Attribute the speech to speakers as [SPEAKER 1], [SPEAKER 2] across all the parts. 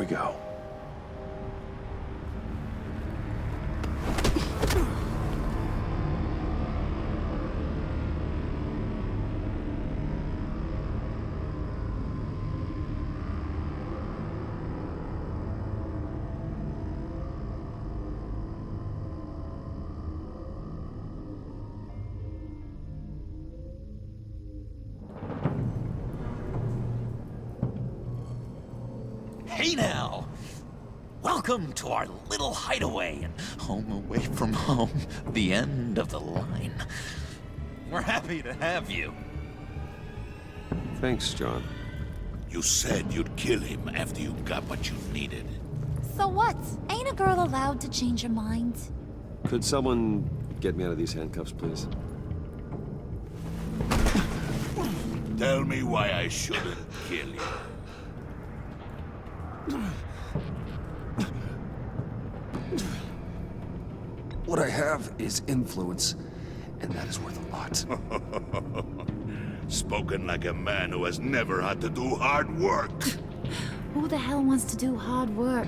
[SPEAKER 1] go.
[SPEAKER 2] Hey now! Welcome to our little hideaway and home away from home, the end of the line. We're happy to have you.
[SPEAKER 1] Thanks, John.
[SPEAKER 3] You said you'd kill him after you got what you needed.
[SPEAKER 4] So what? Ain't a girl allowed to change her mind?
[SPEAKER 1] Could someone get me out of these handcuffs, please?
[SPEAKER 3] Tell me why I shouldn't kill you.
[SPEAKER 1] What I have is influence, and that is worth a lot.
[SPEAKER 3] Spoken like a man who has never had to do hard work.
[SPEAKER 4] Who the hell wants to do hard work?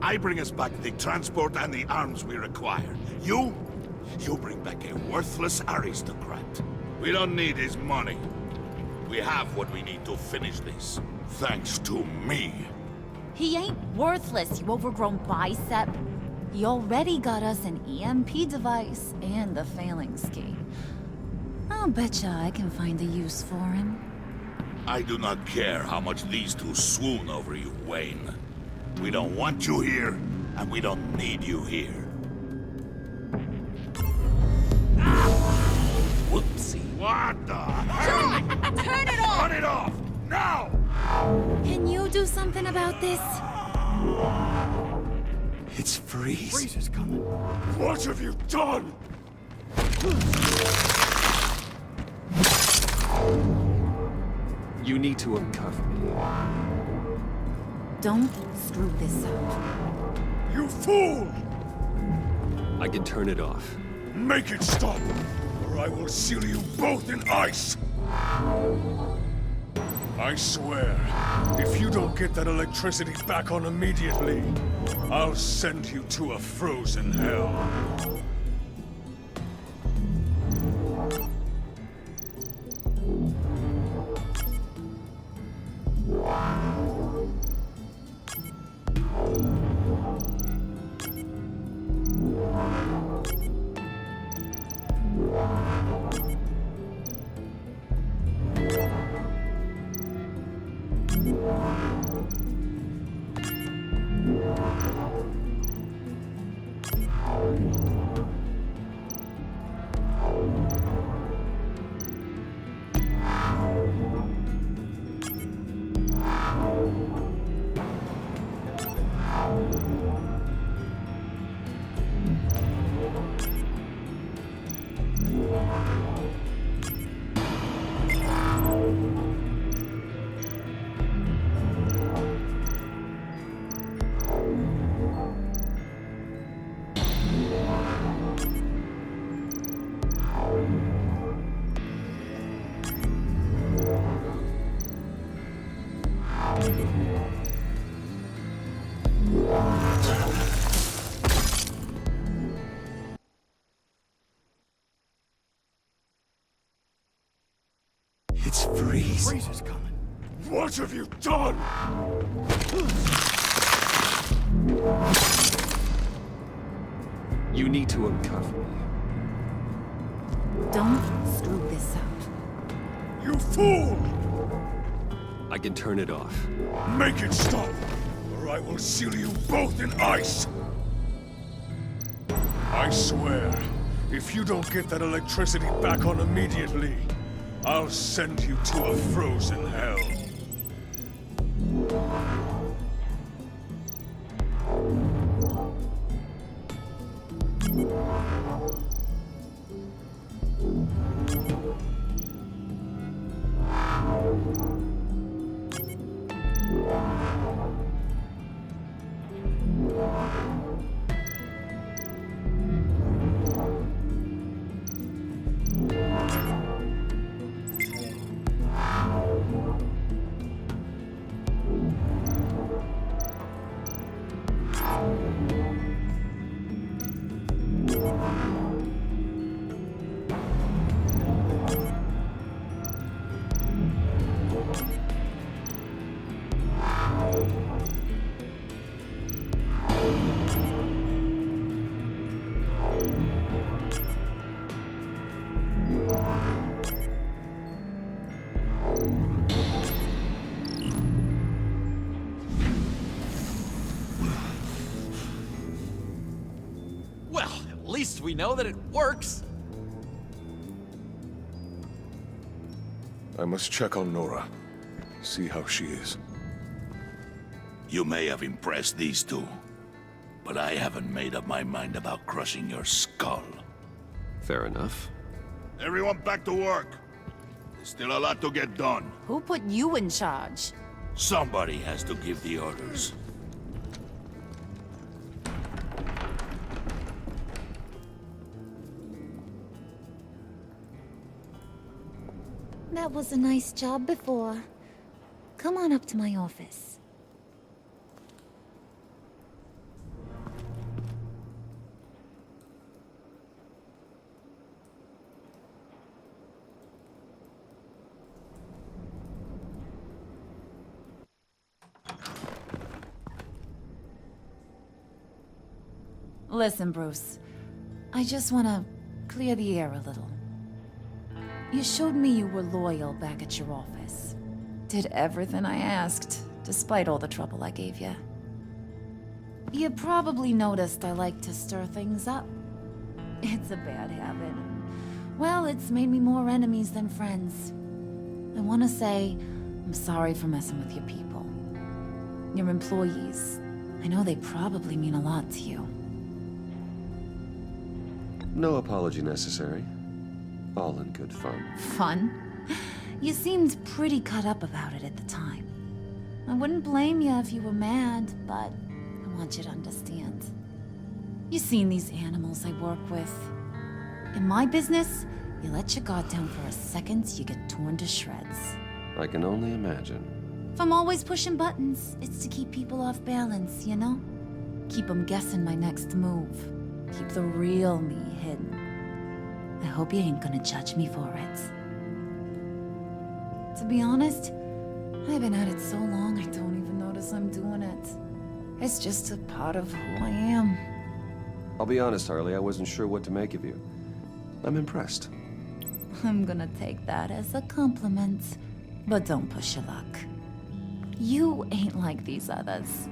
[SPEAKER 3] I bring us back the transport and the arms we require. You bring back a worthless aristocrat. We don't need his money. We have what we need to finish this. Thanks to me.
[SPEAKER 4] He ain't worthless, you overgrown bicep. He already got us an EMP device and the phalanx key. I'll betcha I can find a use for him.
[SPEAKER 3] I do not care how much these two swoon over you, Wayne. We don't want you here, and we don't need you here.
[SPEAKER 2] Whoopsie.
[SPEAKER 3] What the hell?
[SPEAKER 4] John! Turn it off!
[SPEAKER 3] Turn it off! Now!
[SPEAKER 4] Can you do something about this?
[SPEAKER 1] It's Freeze.
[SPEAKER 3] Freeze is coming. What have you done?
[SPEAKER 1] You need to uncuff me.
[SPEAKER 4] Don't screw this up.
[SPEAKER 3] You fool!
[SPEAKER 1] I can turn it off.
[SPEAKER 3] Make it stop, or I will seal you both in ice! I swear, if you don't get that electricity back on immediately, I'll send you to a frozen hell.
[SPEAKER 1] It's Freeze.
[SPEAKER 3] Freeze is coming. What have you done?
[SPEAKER 1] You need to uncuff me.
[SPEAKER 4] Don't screw this up.
[SPEAKER 3] You fool!
[SPEAKER 1] I can turn it off.
[SPEAKER 3] Make it stop, or I will seal you both in ice! I swear, if you don't get that electricity back on immediately, I'll send you to a frozen hell.
[SPEAKER 2] least we know that it works.
[SPEAKER 5] I must check on Nora. See how she is.
[SPEAKER 3] You may have impressed these two, but I haven't made up my mind about crushing your skull.
[SPEAKER 1] Fair enough.
[SPEAKER 3] Everyone back to work. There's still a lot to get done.
[SPEAKER 4] Who put you in charge?
[SPEAKER 3] Somebody has to give the orders.
[SPEAKER 4] That was a nice job before. Come on up to my office. Listen, Bruce. I just want to clear the air a little. You showed me you were loyal back at your office. Did everything I asked, despite all the trouble I gave you. You probably noticed I like to stir things up. It's a bad habit. Well, it's made me more enemies than friends. I want to say I'm sorry for messing with your people. Your employees. I know they probably mean a lot to you.
[SPEAKER 1] No apology necessary. All in good fun.
[SPEAKER 4] Fun? You seemed pretty cut up about it at the time. I wouldn't blame you if you were mad, but I want you to understand. You seen these animals I work with. In my business, you let your guard down for a second, you get torn to shreds.
[SPEAKER 1] I can only imagine.
[SPEAKER 4] If I'm always pushing buttons, it's to keep people off balance, you know? Keep them guessing my next move. Keep the real me hidden. I hope you ain't gonna judge me for it. To be honest, I've been at it so long I don't even notice I'm doing it. It's just a part of who I am.
[SPEAKER 1] I'll be honest, Harley, I wasn't sure what to make of you. I'm impressed.
[SPEAKER 4] I'm gonna take that as a compliment, but don't push your luck. You ain't like these others.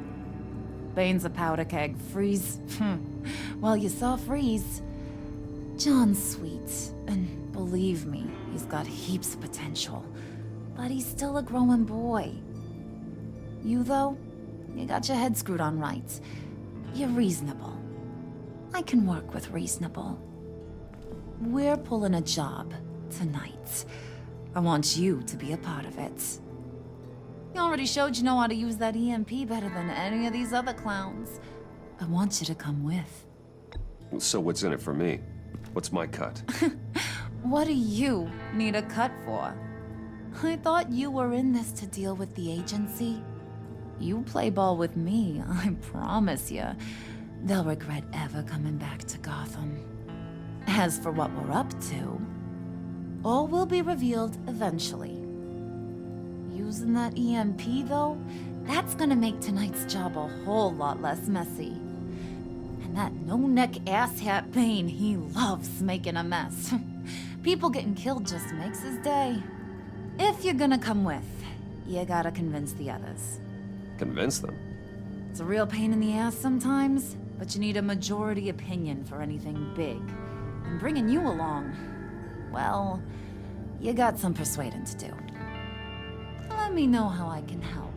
[SPEAKER 4] Bane's a powder keg, Freeze. Well, you saw Freeze. John's sweet, and believe me, he's got heaps of potential. But he's still a growing boy. You, though, you got your head screwed on right. You're reasonable. I can work with reasonable. We're pulling a job tonight. I want you to be a part of it. You already showed you know how to use that EMP better than any of these other clowns. I want you to come with.
[SPEAKER 1] So what's in it for me? What's my cut?
[SPEAKER 4] What do you need a cut for? I thought you were in this to deal with the agency. You play ball with me, I promise you. They'll regret ever coming back to Gotham. As for what we're up to, all will be revealed eventually. Using that EMP, though, that's gonna make tonight's job a whole lot less messy. And that no-neck asshat Bane, he loves making a mess. People getting killed just makes his day. If you're gonna come with, you gotta convince the others.
[SPEAKER 1] Convince them?
[SPEAKER 4] It's a real pain in the ass sometimes, but you need a majority opinion for anything big. And bringing you along, well, you got some persuading to do. Let me know how I can help.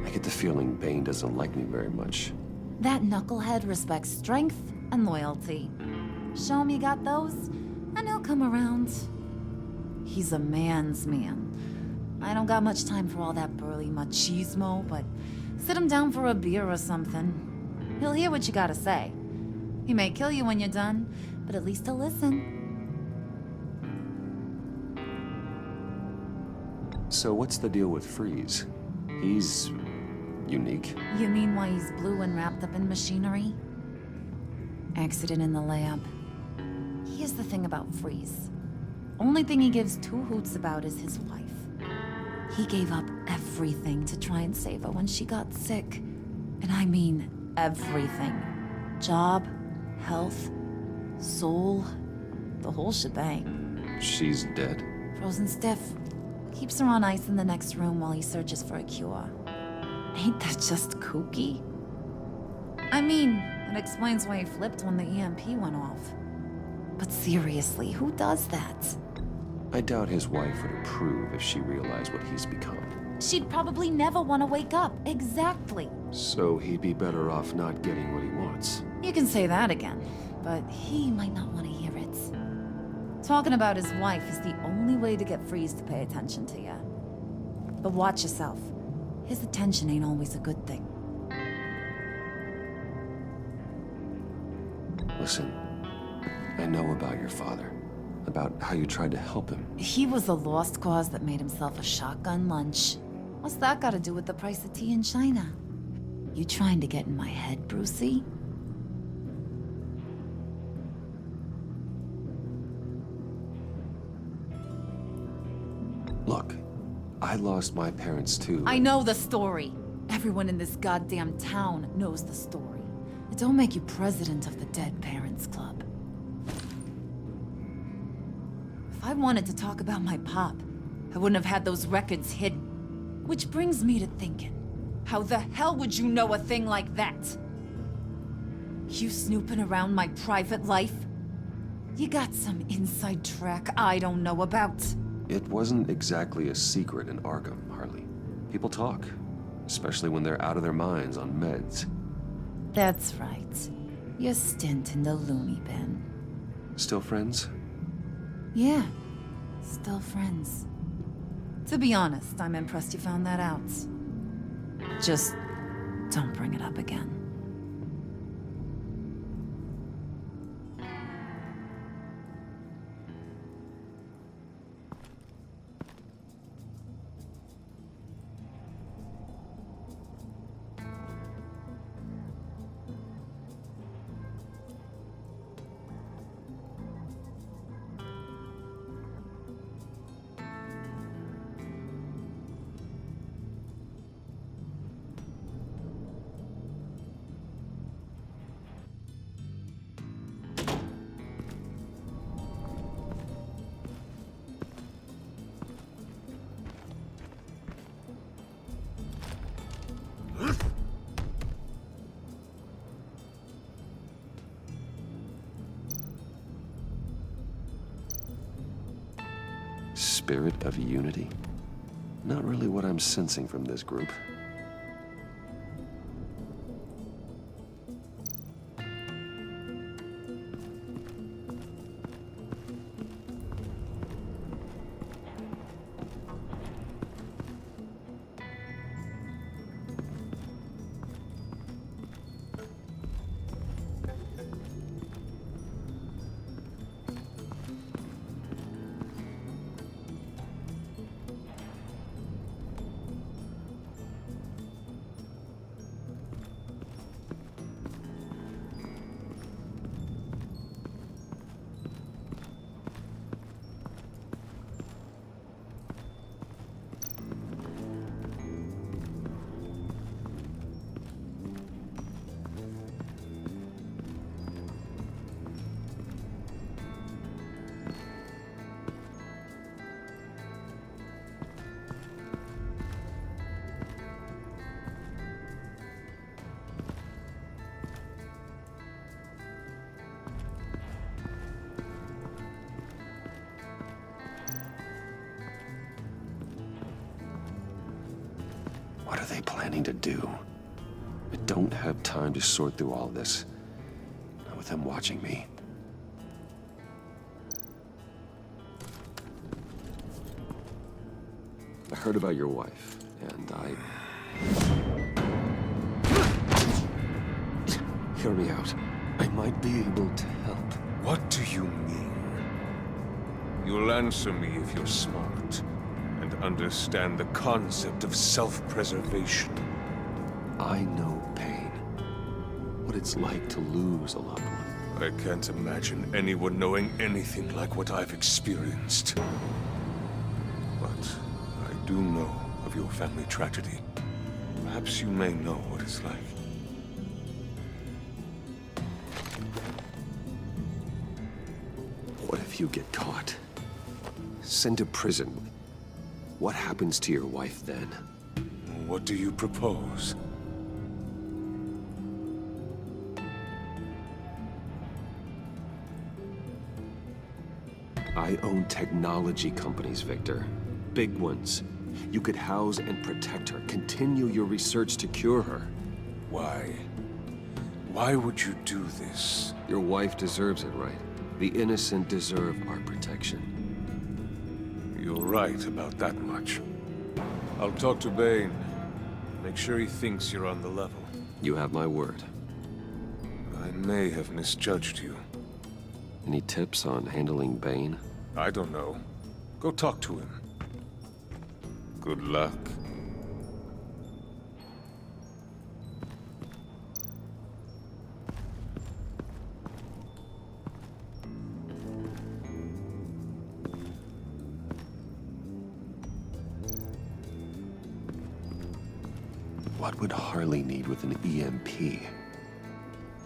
[SPEAKER 1] I get the feeling Bane doesn't like me very much.
[SPEAKER 4] That knucklehead respects strength and loyalty. Show him you got those, and he'll come around. He's a man's man. I don't got much time for all that burly machismo, but sit him down for a beer or something. He'll hear what you gotta say. He may kill you when you're done, but at least he'll listen.
[SPEAKER 1] So what's the deal with Freeze? He's unique.
[SPEAKER 4] You mean why he's blue and wrapped up in machinery? Accident in the lab. Here's the thing about Freeze. Only thing he gives two hoots about is his wife. He gave up everything to try and save her when she got sick. And I mean everything. Job, health, soul, the whole shebang.
[SPEAKER 1] She's dead?
[SPEAKER 4] Frozen stiff. Keeps her on ice in the next room while he searches for a cure. Ain't that just kooky? I mean, it explains why he flipped when the EMP went off. But seriously, who does that?
[SPEAKER 1] I doubt his wife would approve if she realized what he's become.
[SPEAKER 4] She'd probably never want to wake up. Exactly.
[SPEAKER 1] So he'd be better off not getting what he wants.
[SPEAKER 4] You can say that again, but he might not want to hear it. Talking about his wife is the only way to get Freeze to pay attention to you. But watch yourself. His attention ain't always a good thing.
[SPEAKER 1] Listen, I know about your father. About how you tried to help him.
[SPEAKER 4] He was a lost cause that made himself a shotgun lunch. What's that got to do with the price of tea in China? You trying to get in my head, Brucey?
[SPEAKER 1] Look, I lost my parents too.
[SPEAKER 4] I know the story. Everyone in this goddamn town knows the story. It don't make you president of the Dead Parents Club. If I wanted to talk about my pop, I wouldn't have had those records hidden. Which brings me to thinking, how the hell would you know a thing like that? You snooping around my private life? You got some inside track I don't know about.
[SPEAKER 1] It wasn't exactly a secret in Arkham, Harley. People talk, especially when they're out of their minds on meds.
[SPEAKER 4] That's right. Your stint in the loony bin.
[SPEAKER 1] Still friends?
[SPEAKER 4] Yeah, still friends. To be honest, I'm impressed you found that out. Just don't bring it up again.
[SPEAKER 1] Spirit of unity? Not really what I'm sensing from this group. What are they planning to do? I don't have time to sort through all this. Not with them watching me. I heard about your wife, and Hear me out. I might be able to help.
[SPEAKER 5] What do you mean? You'll answer me if you're smart and understand the concept of self-preservation.
[SPEAKER 1] I know pain. What it's like to lose a loved one.
[SPEAKER 5] I can't imagine anyone knowing anything like what I've experienced. But I do know of your family tragedy. Perhaps you may know what it's like.
[SPEAKER 1] if you get caught? Sent to prison. What happens to your wife then?
[SPEAKER 5] What do you propose?
[SPEAKER 1] I own technology companies, Victor. Big ones. You could house and protect her, continue your research to cure her.
[SPEAKER 5] Why? Why would you do this?
[SPEAKER 1] Your wife deserves it, right? The innocent deserve our protection.
[SPEAKER 5] You're right about that much. I'll talk to Bane. Make sure he thinks you're on the level.
[SPEAKER 1] You have my word.
[SPEAKER 5] I may have misjudged you.
[SPEAKER 1] Any tips on handling Bane?
[SPEAKER 5] I don't know. Go talk to him. Good luck.
[SPEAKER 1] What would Harley need with an EMP?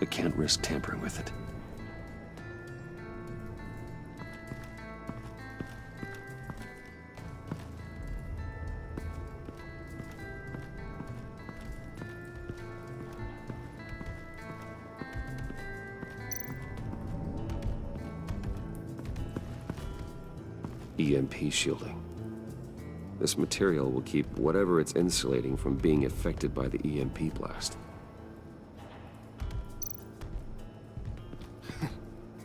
[SPEAKER 1] I can't risk tampering with it. EMP shielding. This material will keep whatever it's insulating from being affected by the EMP blast.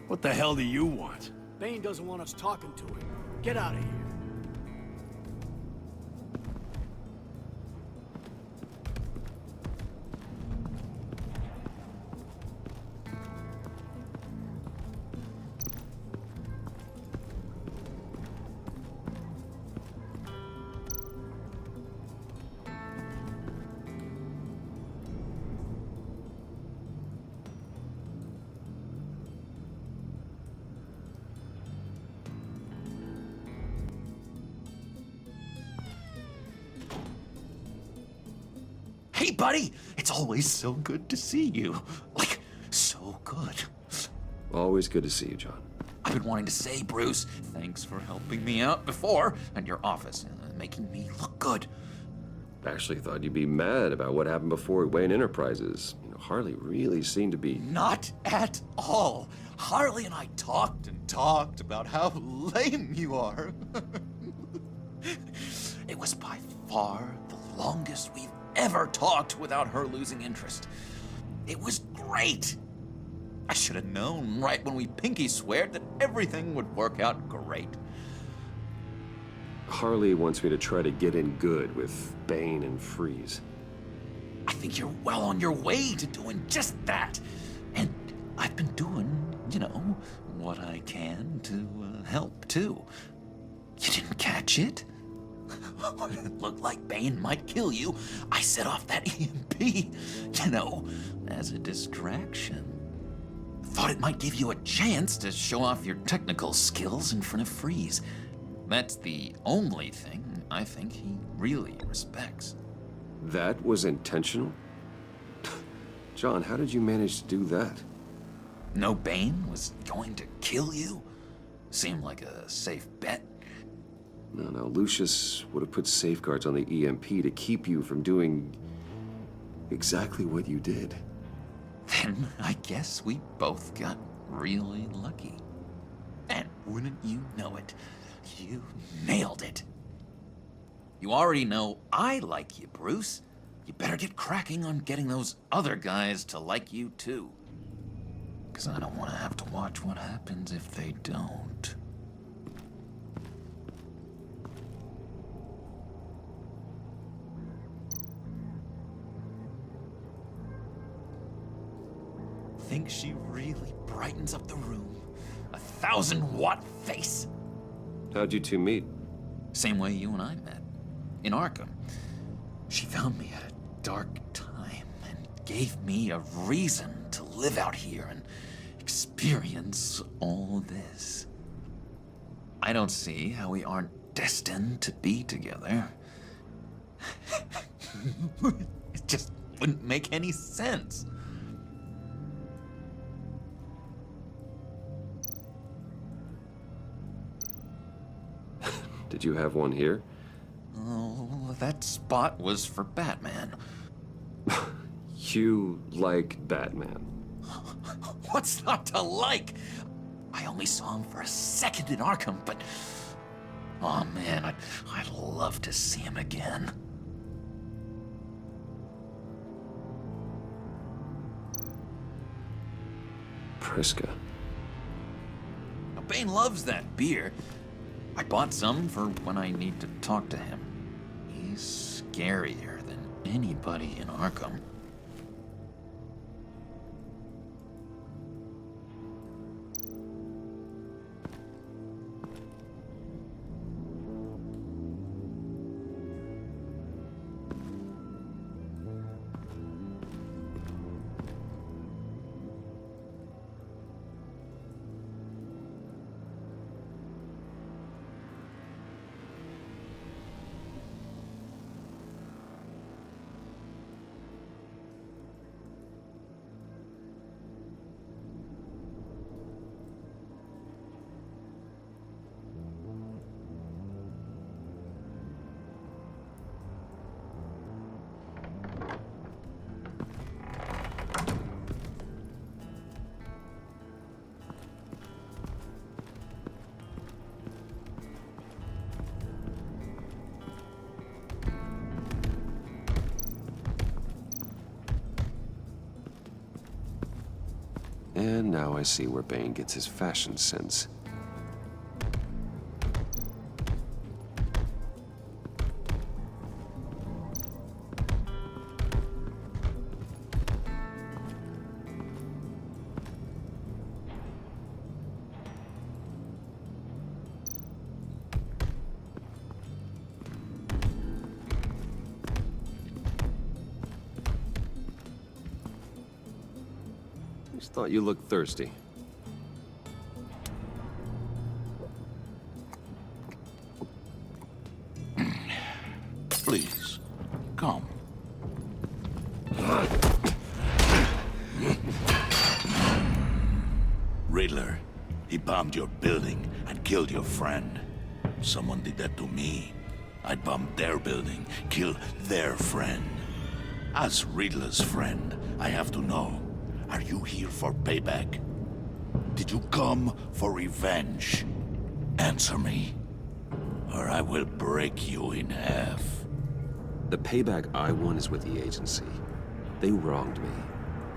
[SPEAKER 6] What the hell do you want? Bane doesn't want us talking to him. Get out of here.
[SPEAKER 2] Hey, buddy! It's always so good to see you. Like, so good.
[SPEAKER 1] Always good to see you, John.
[SPEAKER 2] I've been wanting to say, Bruce, thanks for helping me out before at your office, making me look good.
[SPEAKER 1] Actually thought you'd be mad about what happened before at Wayne Enterprises. You know, Harley really seemed to be...
[SPEAKER 2] Not at all. Harley and I talked and talked about how lame you are. It was by far the longest we've ever talked without her losing interest. It was great. I should have known right when we pinky sweared that everything would work out great.
[SPEAKER 1] Harley wants me to try to get in good with Bane and Freeze.
[SPEAKER 2] I think you're well on your way to doing just that. And I've been doing, you know, what I can to help, too. You didn't catch it? It looked like Bane might kill you. I set off that EMP, you know, as a distraction. Thought it might give you a chance to show off your technical skills in front of Freeze. That's the only thing I think he really respects.
[SPEAKER 1] That was intentional? John, how did you manage to do that?
[SPEAKER 2] No Bane was going to kill you? Seemed like a safe bet.
[SPEAKER 1] No, Lucius would have put safeguards on the EMP to keep you from doing exactly what you did.
[SPEAKER 2] Then I guess we both got really lucky. And wouldn't you know it, you nailed it. You already know I like you, Bruce. You better get cracking on getting those other guys to like you too. 'Cause I don't want to have to watch what happens if they don't. Think she really brightens up the room. 1,000-watt face.
[SPEAKER 1] How'd you two meet?
[SPEAKER 2] Same way you and I met. In Arkham. She found me at a dark time and gave me a reason to live out here and experience all this. I don't see how we aren't destined to be together. It just wouldn't make any sense.
[SPEAKER 1] Did you have one here?
[SPEAKER 2] Oh, that spot was for Batman.
[SPEAKER 1] You like Batman.
[SPEAKER 2] What's not to like? I only saw him for a second in Arkham, but... Oh man, I'd love to see him again.
[SPEAKER 1] Priska.
[SPEAKER 2] Now, Bane loves that beer. I bought some for when I need to talk to him. He's scarier than anybody in Arkham.
[SPEAKER 1] And now I see where Bane gets his fashion sense. Just thought you looked thirsty.
[SPEAKER 3] Please, come. Riddler, he bombed your building and killed your friend. Someone did that to me. I'd bomb their building, kill their friend. As Riddler's friend, I have to know, are you here for payback? Did you come for revenge? Answer me, or I will break you in half.
[SPEAKER 1] The payback I want is with the agency. They wronged me,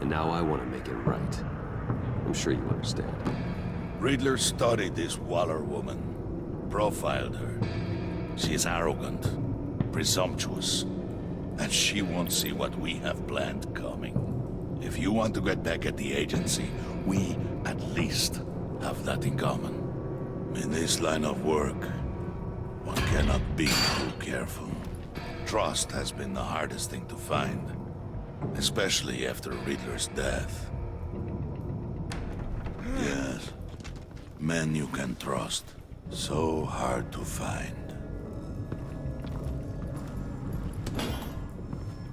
[SPEAKER 1] and now I want to make it right. I'm sure you understand.
[SPEAKER 3] Riddler studied this Waller woman, profiled her. She is arrogant, presumptuous, and she won't see what we have planned coming. If you want to get back at the agency, we at least have that in common. In this line of work, one cannot be too careful. Trust has been the hardest thing to find, especially after Riddler's death. Yes, men you can trust, so hard to find.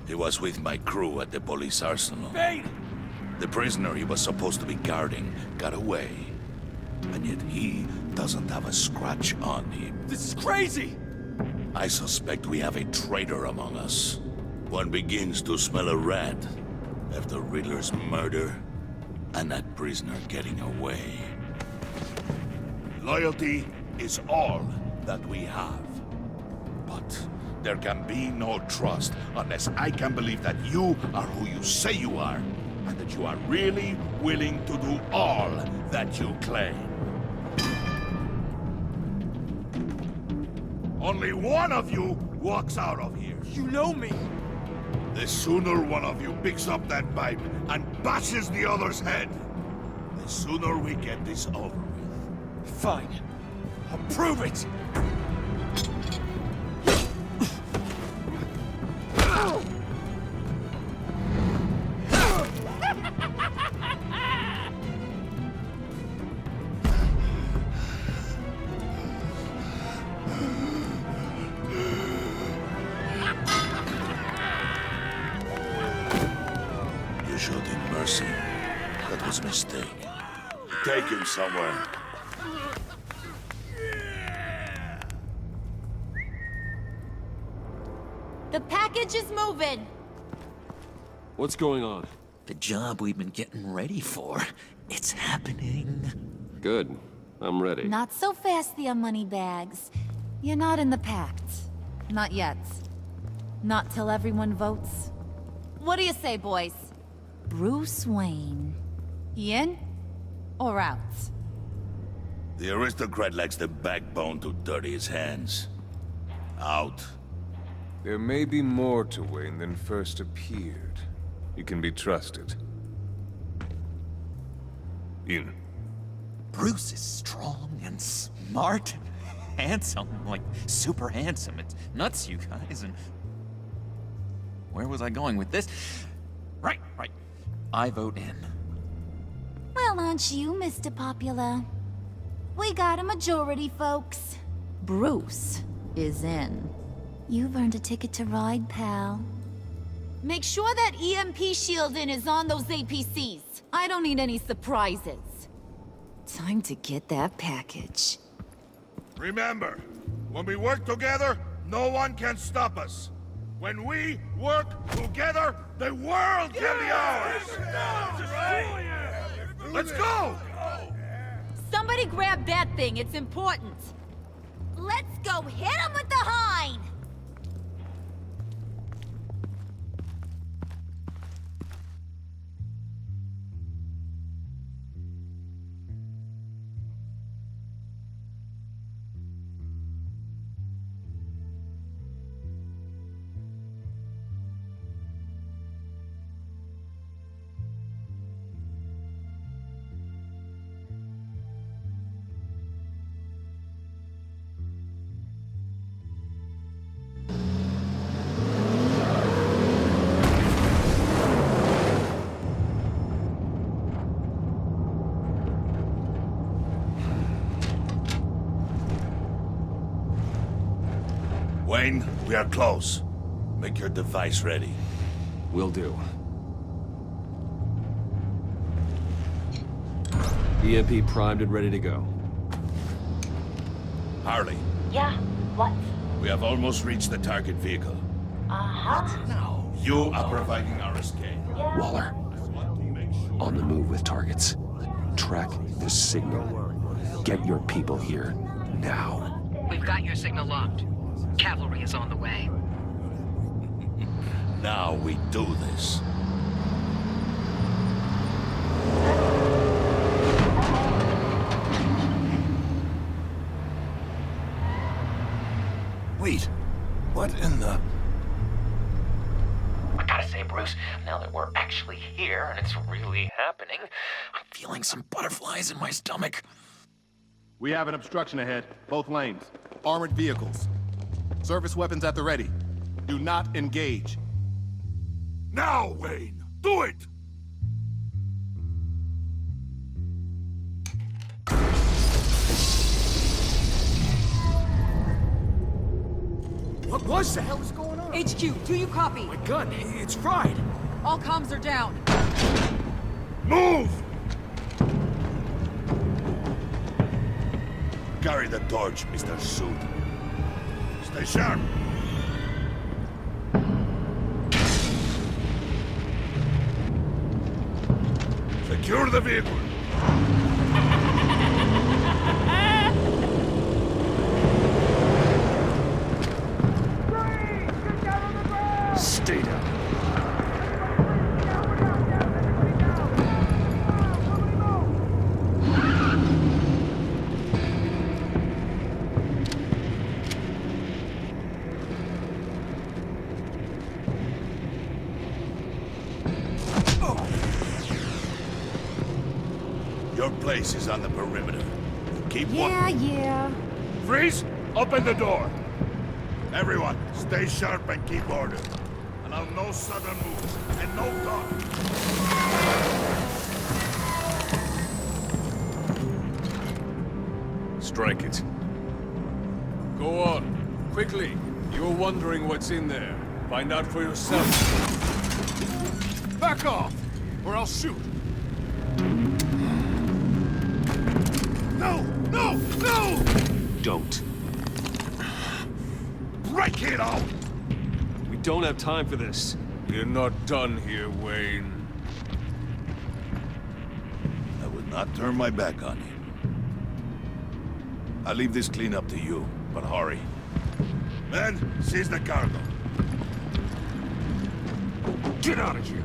[SPEAKER 3] He was with my crew at the police arsenal.
[SPEAKER 6] Bane!
[SPEAKER 3] The prisoner he was supposed to be guarding got away. And yet he doesn't have a scratch on him.
[SPEAKER 6] This is crazy!
[SPEAKER 3] I suspect we have a traitor among us. One begins to smell a rat after Riddler's murder and that prisoner getting away. Loyalty is all that we have. But there can be no trust unless I can believe that you are who you say you are, and that you are really willing to do all that you claim. Only one of you walks out of here.
[SPEAKER 6] You know me!
[SPEAKER 3] The sooner one of you picks up that pipe and bashes the other's head, the sooner we get this over with.
[SPEAKER 6] Fine. I'll prove it!
[SPEAKER 3] You showed him mercy. That was a mistake. Take him somewhere.
[SPEAKER 4] The package is moving!
[SPEAKER 1] What's going on?
[SPEAKER 2] The job we've been getting ready for, it's happening.
[SPEAKER 1] Good. I'm ready.
[SPEAKER 4] Not so fast, the Moneybags. You're not in the pact. Not yet. Not till everyone votes. What do you say, boys? Bruce Wayne. He in? Or out?
[SPEAKER 3] The aristocrat lacks the backbone to dirty his hands. Out.
[SPEAKER 5] There may be more to Wayne than first appeared. You can be trusted. In.
[SPEAKER 2] Bruce is strong and smart and handsome, like super handsome. It's nuts, you guys, and... Where was I going with this? Right. I vote in.
[SPEAKER 4] Well, aren't you, Mr. Popular? We got a majority, folks. Bruce is in. You've earned a ticket to ride, pal. Make sure that EMP shielding is on those APCs. I don't need any surprises. Time to get that package.
[SPEAKER 3] Remember, when we work together, no one can stop us. When we work together, the world can be ours! Let's go!
[SPEAKER 4] Somebody grab that thing, it's important. Let's go hit him with the hind!
[SPEAKER 3] Wayne, we are close. Make your device ready.
[SPEAKER 1] Will do. EMP primed and ready to go.
[SPEAKER 3] Harley,
[SPEAKER 7] Yeah, what?
[SPEAKER 3] we have almost reached the target vehicle.
[SPEAKER 7] Uh-huh.
[SPEAKER 3] You are providing our escape.
[SPEAKER 1] Waller, on the move with targets. Track the signal. Get your people here, now.
[SPEAKER 8] We've got your signal locked. Cavalry is on the way.
[SPEAKER 3] Now we do this.
[SPEAKER 5] Wait. What in the...
[SPEAKER 2] I gotta say, Bruce, now that we're actually here and it's really happening, I'm feeling some butterflies in my stomach.
[SPEAKER 9] We have an obstruction ahead, both lanes. Armored vehicles. Service weapons at the ready. Do not engage.
[SPEAKER 3] Now, Wayne! Do it!
[SPEAKER 6] What was that? What was going on?
[SPEAKER 8] HQ, do you copy?
[SPEAKER 6] My gun, it's fried.
[SPEAKER 8] All comms are down.
[SPEAKER 3] Move! Carry the torch, Mr. Suit. Stay sharp. Secure the vehicle.
[SPEAKER 1] Stay down.
[SPEAKER 3] Your place is on the perimeter. Keep
[SPEAKER 4] Yeah.
[SPEAKER 3] Freeze! Open the door! Everyone, stay sharp and keep order. Allow no sudden moves, and no talk.
[SPEAKER 5] Strike it. Go on. Quickly. You're wondering what's in there. Find out for yourself.
[SPEAKER 9] Back off, or I'll shoot.
[SPEAKER 3] No! No! No!
[SPEAKER 1] Don't.
[SPEAKER 3] Break it out!
[SPEAKER 5] We
[SPEAKER 1] don't have time for this.
[SPEAKER 5] We're not done here, Wayne.
[SPEAKER 3] I will not turn my back on you. I'll leave this cleanup to you, but hurry. Men, seize the cargo.
[SPEAKER 1] Get out of here!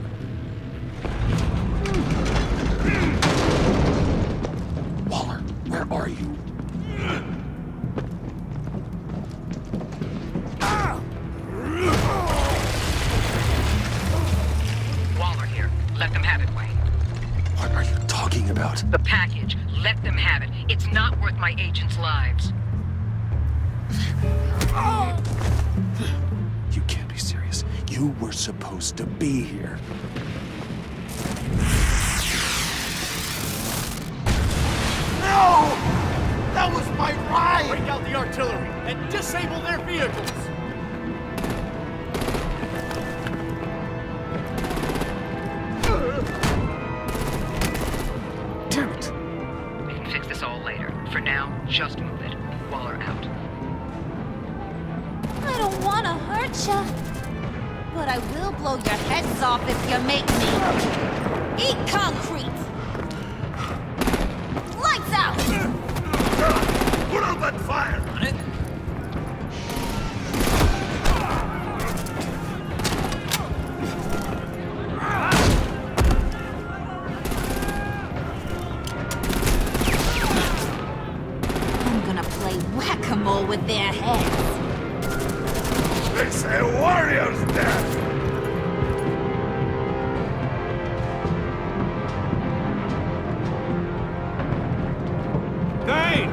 [SPEAKER 1] Waller, where are you?
[SPEAKER 8] Waller here. Let them have it, Wayne.
[SPEAKER 1] What are you talking about?
[SPEAKER 8] The package. Let them have it. It's not worth my agents' lives.
[SPEAKER 1] You can't be serious. You were supposed to be here.
[SPEAKER 6] No! That was my ride! Break out the artillery and disable their vehicles!
[SPEAKER 1] Damn it!
[SPEAKER 8] We can fix this all later. For now, just move it. Waller out.
[SPEAKER 4] I don't want to hurt ya, but I will blow your heads off if you make me. Eat concrete! Lights out!
[SPEAKER 3] Put out that fire!
[SPEAKER 2] On it.
[SPEAKER 4] I'm gonna play whack-a-mole with their heads.
[SPEAKER 3] They say warrior's death!
[SPEAKER 1] Dane!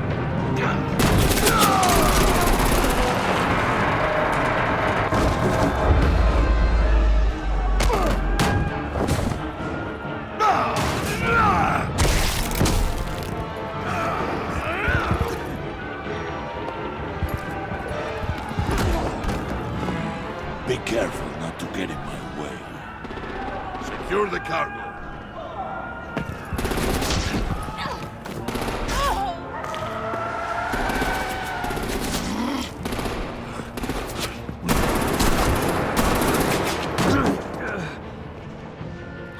[SPEAKER 3] Be careful not to get in my way. Secure the cargo.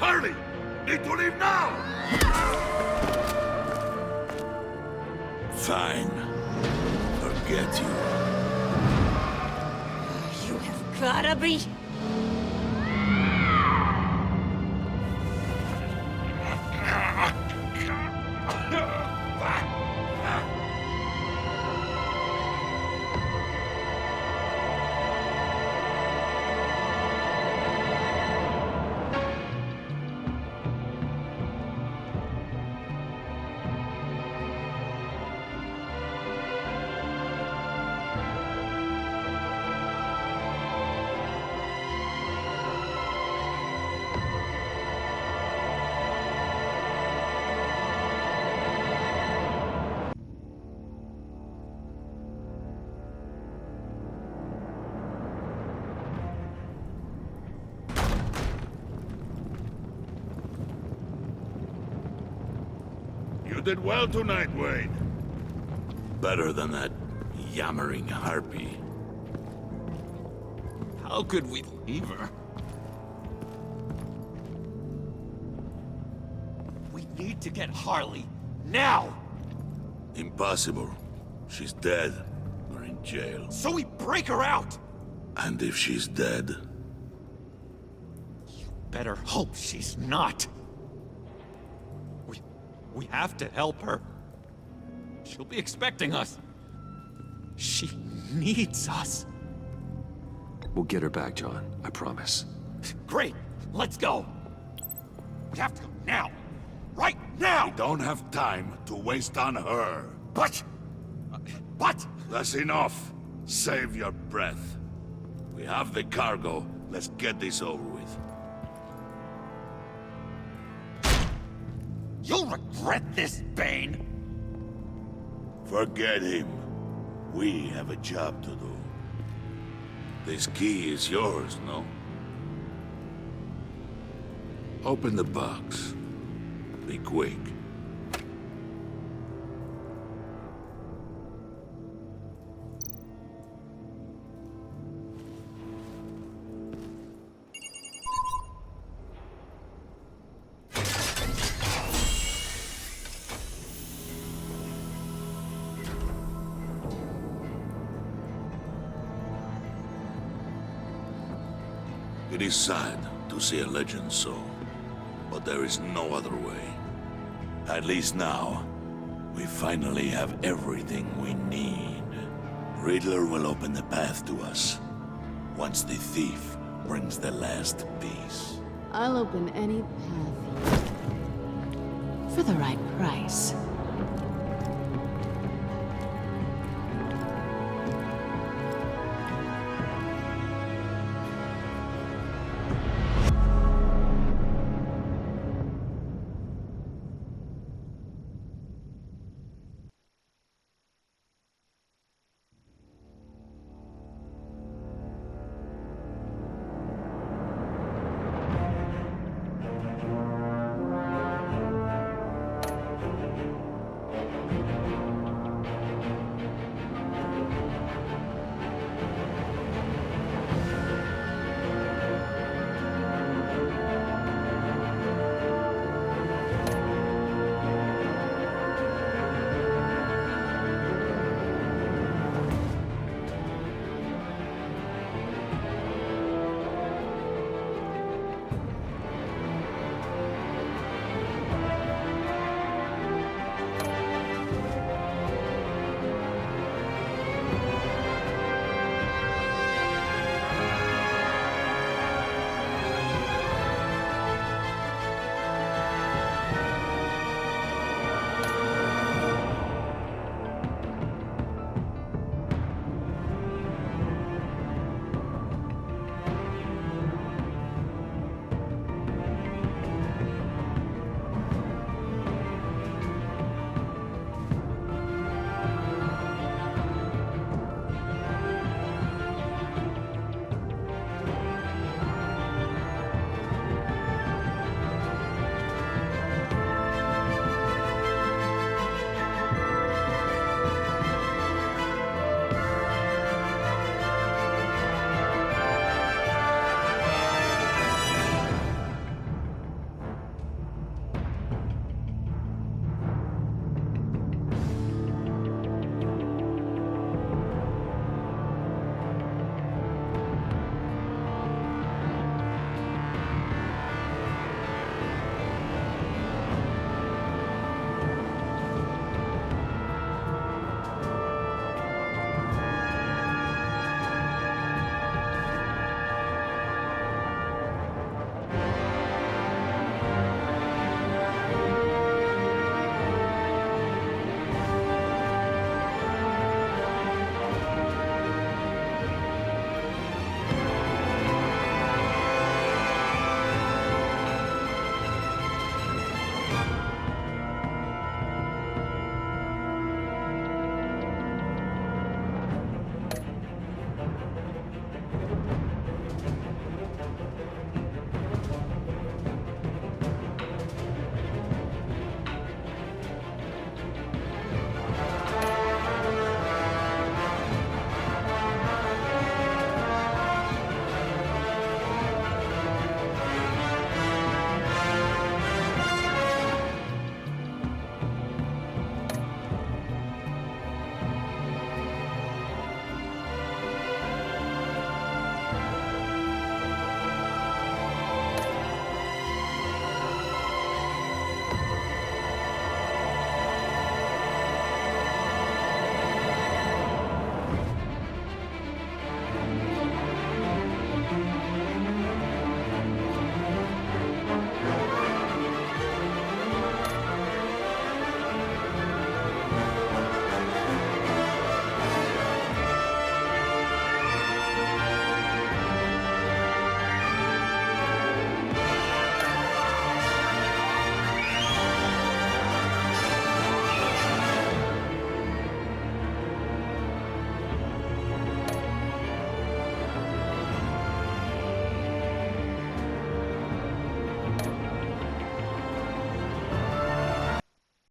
[SPEAKER 3] Hurry! Need to leave now! Fine. Forget you.
[SPEAKER 4] You have gotta be...
[SPEAKER 3] You did well tonight, Wayne. Better than that yammering harpy.
[SPEAKER 2] How could we leave her? We need to get Harley. Now!
[SPEAKER 3] Impossible. She's dead. Or in jail.
[SPEAKER 2] So we break her out!
[SPEAKER 3] And if she's dead,
[SPEAKER 2] Better hope she's not. We have to help her. She'll be expecting us. She needs us.
[SPEAKER 1] We'll get her back, John. I promise.
[SPEAKER 2] Great. Let's go. We have to go now. Right now!
[SPEAKER 3] we don't have time to waste on her.
[SPEAKER 2] But...
[SPEAKER 3] That's enough. Save your breath. We have the cargo. Let's get this over with.
[SPEAKER 2] You'll regret this, Bane!
[SPEAKER 3] Forget him. We have a job to do. This key is yours, no? Open the box. Be quick. It is sad to see a legend so, but there is no other way. At least now, we finally have everything we need. Riddler will open the path to us, once the thief brings the last piece.
[SPEAKER 10] I'll open any path for the right price.